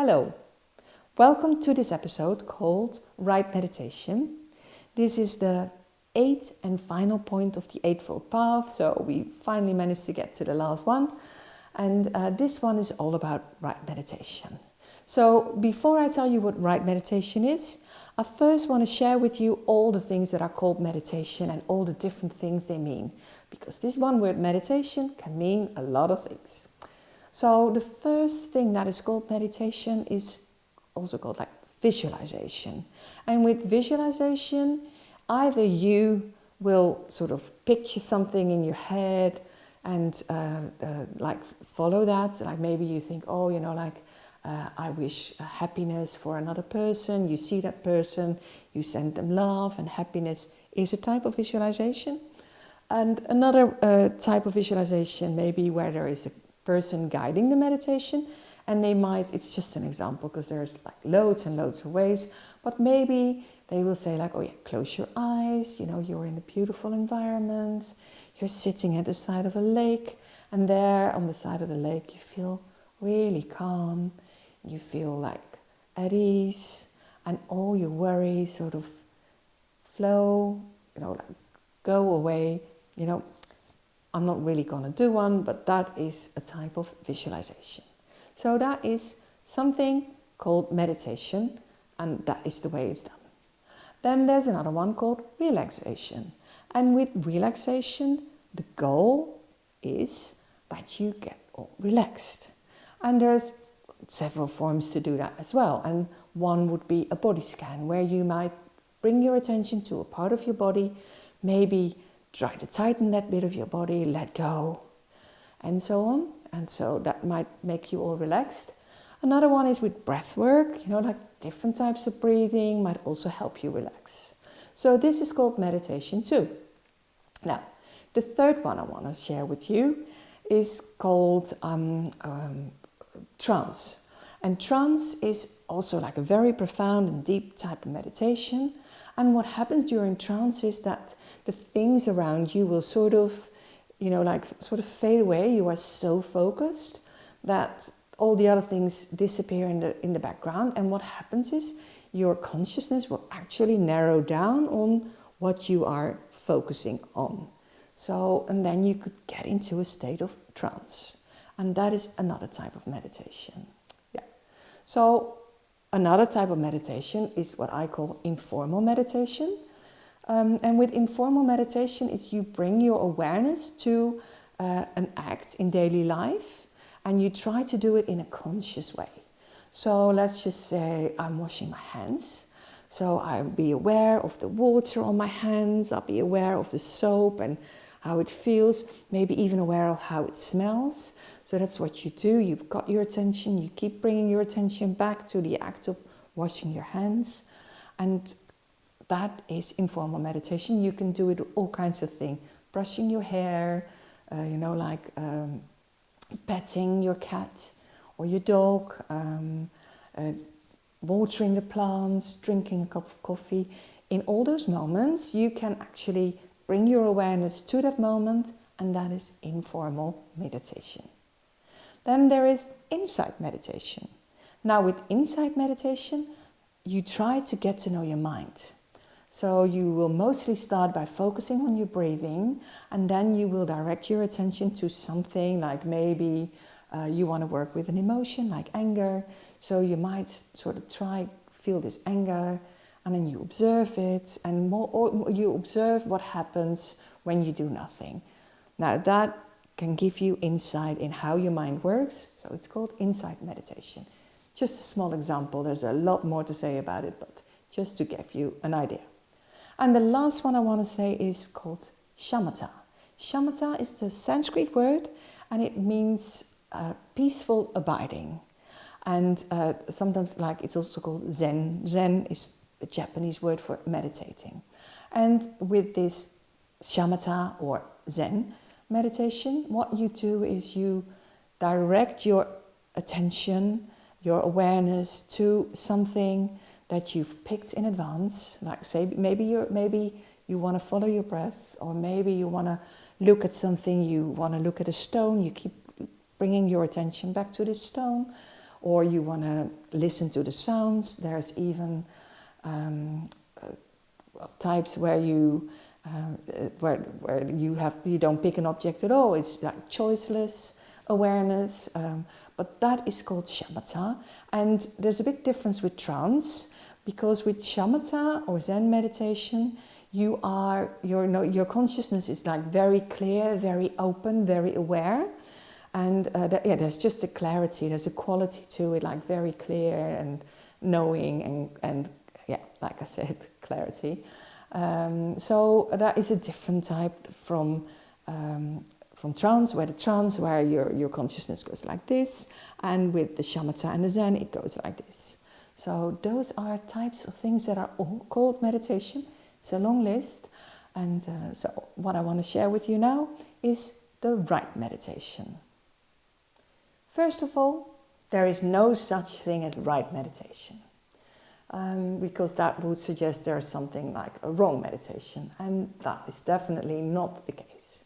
Hello, welcome to this episode called Right Meditation. This is the 8th and final point of the eightfold path, so we finally managed to get to the last one. And this one is all about right meditation. So before I tell you what right meditation is, I first want to share with you all the things that are called meditation and all the different things they mean. Because this one word meditation can mean a lot of things. So the first thing that is called meditation is also called like visualization. And with visualization, either you will sort of picture something in your head and like follow that. Like maybe you think, I wish happiness for another person. You see that person, you send them love, and happiness is a type of visualization. And another type of visualization maybe where there is a person guiding the meditation, and they might, it's just an example because there's like loads and loads of ways, but maybe they will say like, oh yeah, close your eyes, you're in a beautiful environment, you're sitting at the side of a lake, and there on the side of the lake you feel really calm, you feel like at ease, and all your worries sort of flow, like go away. I'm not really going to do one, but that is a type of visualization. So that is something called meditation, and that is the way it's done. Then there's another one called relaxation. And with relaxation, the goal is that you get all relaxed. And there's several forms to do that as well. And one would be a body scan, where you might bring your attention to a part of your body, maybe try to tighten that bit of your body, let go, and so on. And so that might make you all relaxed. Another one is with breath work, like different types of breathing might also help you relax. So this is called meditation too. Now, the third one I want to share with you is called trance. And trance is also like a very profound and deep type of meditation. And what happens during trance is that the things around you will sort of fade away. You are so focused that all the other things disappear in the background. And what happens is your consciousness will actually narrow down on what you are focusing on. So, and then you could get into a state of trance. And that is another type of meditation. Yeah. So another type of meditation is what I call informal meditation. And with informal meditation, it's you bring your awareness to an act in daily life, and you try to do it in a conscious way. So let's just say I'm washing my hands. So I'll be aware of the water on my hands. I'll be aware of the soap and how it feels, maybe even aware of how it smells. So that's what you do. You've got your attention. You keep bringing your attention back to the act of washing your hands. And that is informal meditation. You can do it with all kinds of things. Brushing your hair, petting your cat or your dog, watering the plants, drinking a cup of coffee. In all those moments, you can actually bring your awareness to that moment, and that is informal meditation. Then there is insight meditation. Now with insight meditation, you try to get to know your mind. So you will mostly start by focusing on your breathing, and then you will direct your attention to something like maybe you want to work with an emotion like anger. So you might sort of feel this anger, and then you observe it, and you observe what happens when you do nothing. Now that can give you insight in how your mind works. So it's called insight meditation. Just a small example. There's a lot more to say about it, but just to give you an idea. And the last one I want to say is called shamatha. Shamatha is the Sanskrit word, and it means peaceful abiding. And sometimes it's also called Zen. Zen is the Japanese word for meditating. And with this shamatha or Zen meditation, what you do is you direct your attention, your awareness to something that you've picked in advance. Like say maybe you want to follow your breath, or maybe you want to look at something, you want to look at a stone, you keep bringing your attention back to this stone, or you want to listen to the sounds. There's even types where you you don't pick an object at all. It's like choiceless awareness, but that is called shamatha. And there's a big difference with trance, because with shamatha or Zen meditation, your consciousness is like very clear, very open, very aware, and there's just a clarity, there's a quality to it, like very clear and knowing and like I said, clarity. So that is a different type from trance, where your consciousness goes like this, and with the shamatha and the Zen, it goes like this. So those are types of things that are all called meditation. It's a long list, and so what I want to share with you now is the right meditation. First of all, there is no such thing as right meditation, because that would suggest there's something like a wrong meditation, and that is definitely not the case.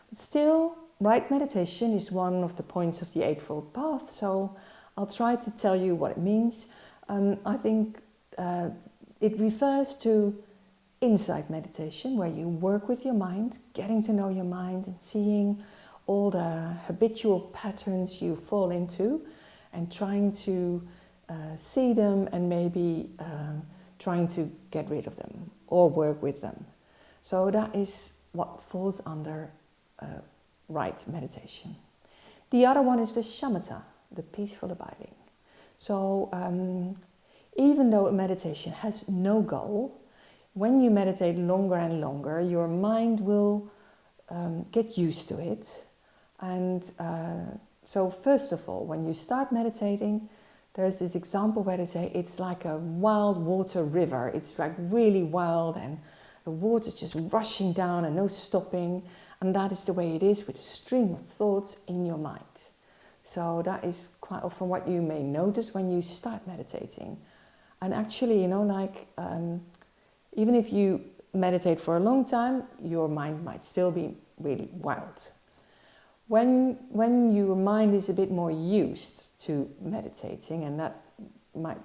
But still, right meditation is one of the points of the Eightfold Path, so I'll try to tell you what it means. I think it refers to insight meditation, where you work with your mind, getting to know your mind and seeing all the habitual patterns you fall into, and trying to see them and maybe trying to get rid of them or work with them. So that is what falls under right meditation. The other one is the shamatha, the peaceful abiding. So even though a meditation has no goal, when you meditate longer and longer, your mind will get used to it. And so first of all, when you start meditating, there's this example where they say it's like a wild water river. It's like really wild, and the water's just rushing down and no stopping. And that is the way it is with a stream of thoughts in your mind. So that is quite often what you may notice when you start meditating. And actually, even if you meditate for a long time, your mind might still be really wild. When your mind is a bit more used to meditating, and that might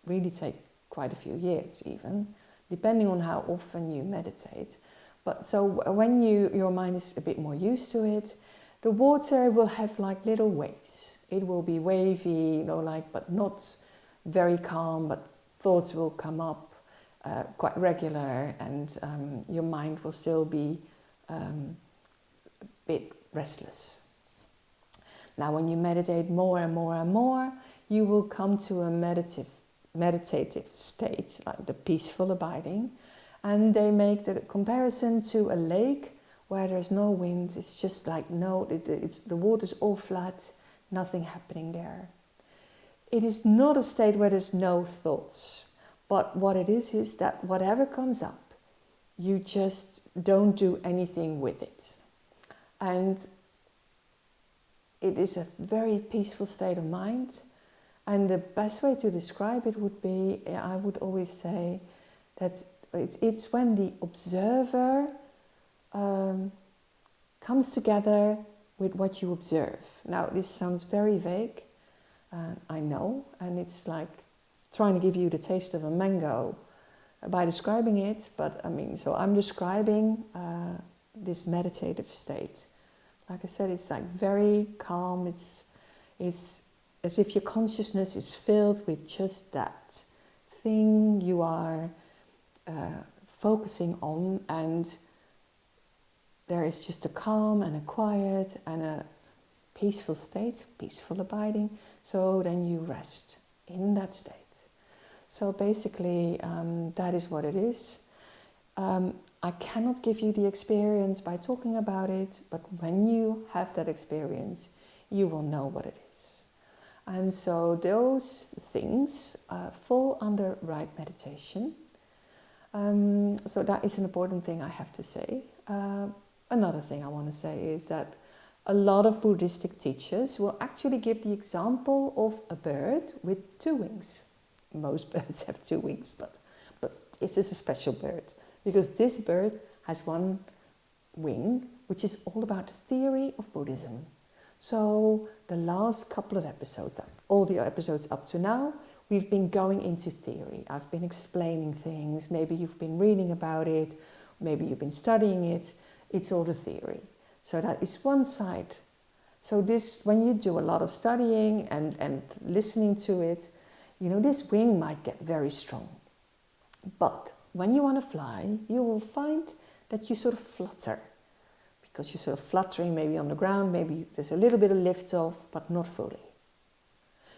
really take quite a few years even, depending on how often you meditate. But so when your mind is a bit more used to it, the water will have like little waves. It will be wavy, but not very calm, but thoughts will come up quite regular, and your mind will still be a bit restless. Now, when you meditate more and more and more, you will come to a meditative state, like the peaceful abiding. And they make the comparison to a lake where there's no wind. It's just like the water's all flat, nothing happening there. It is not a state where there's no thoughts. But what it is that whatever comes up, you just don't do anything with it. And it is a very peaceful state of mind. And the best way to describe it would be, I would always say that it's when the observer comes together with what you observe. Now, this sounds very vague, I know, and it's like trying to give you the taste of a mango by describing it, but so I'm describing this meditative state. Like I said, it's like very calm. It's as if your consciousness is filled with just that thing you are focusing on, and there is just a calm and a quiet and a peaceful state, peaceful abiding. So then you rest in that state. So basically, that is what it is. I cannot give you the experience by talking about it, but when you have that experience, you will know what it is. And so those things fall under right meditation. So that is an important thing I have to say. Another thing I want to say is that a lot of Buddhistic teachers will actually give the example of a bird with two wings. Most birds have two wings, but this is a special bird, because this bird has one wing, which is all about the theory of Buddhism. So the last couple of episodes, all the episodes up to now, we've been going into theory. I've been explaining things. Maybe you've been reading about it. Maybe you've been studying it. It's all the theory. So that is one side. So this, when you do a lot of studying and listening to it, this wing might get very strong. But when you want to fly, you will find that you sort of flutter. Because you're sort of fluttering maybe on the ground, maybe there's a little bit of lift off, but not fully.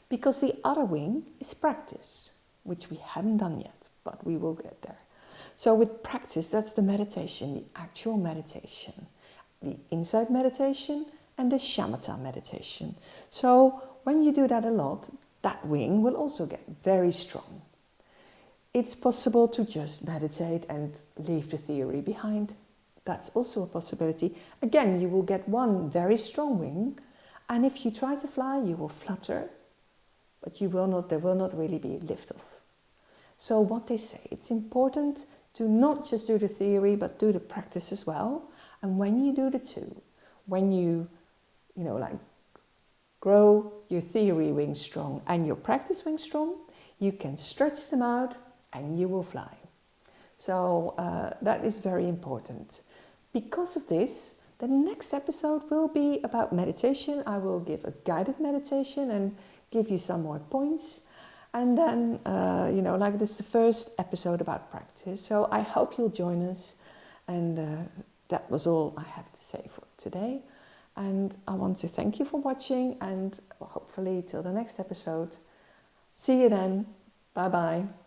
Because the other wing is practice, which we haven't done yet, but we will get there. So with practice, that's the meditation, the actual meditation, the insight meditation and the shamatha meditation. So when you do that a lot, that wing will also get very strong. It's possible to just meditate and leave the theory behind. That's also a possibility. Again, you will get one very strong wing, and if you try to fly, you will flutter, but there will not really be liftoff. So what they say, it's important to not just do the theory, but do the practice as well. And when you do the two, when you grow your theory wing strong and your practice wing strong, you can stretch them out and you will fly. So that is very important. Because of this, the next episode will be about meditation. I will give a guided meditation and give you some more points. And then, this is the first episode about practice. So I hope you'll join us. And that was all I have to say for today. And I want to thank you for watching, and hopefully till the next episode. See you then. Bye-bye.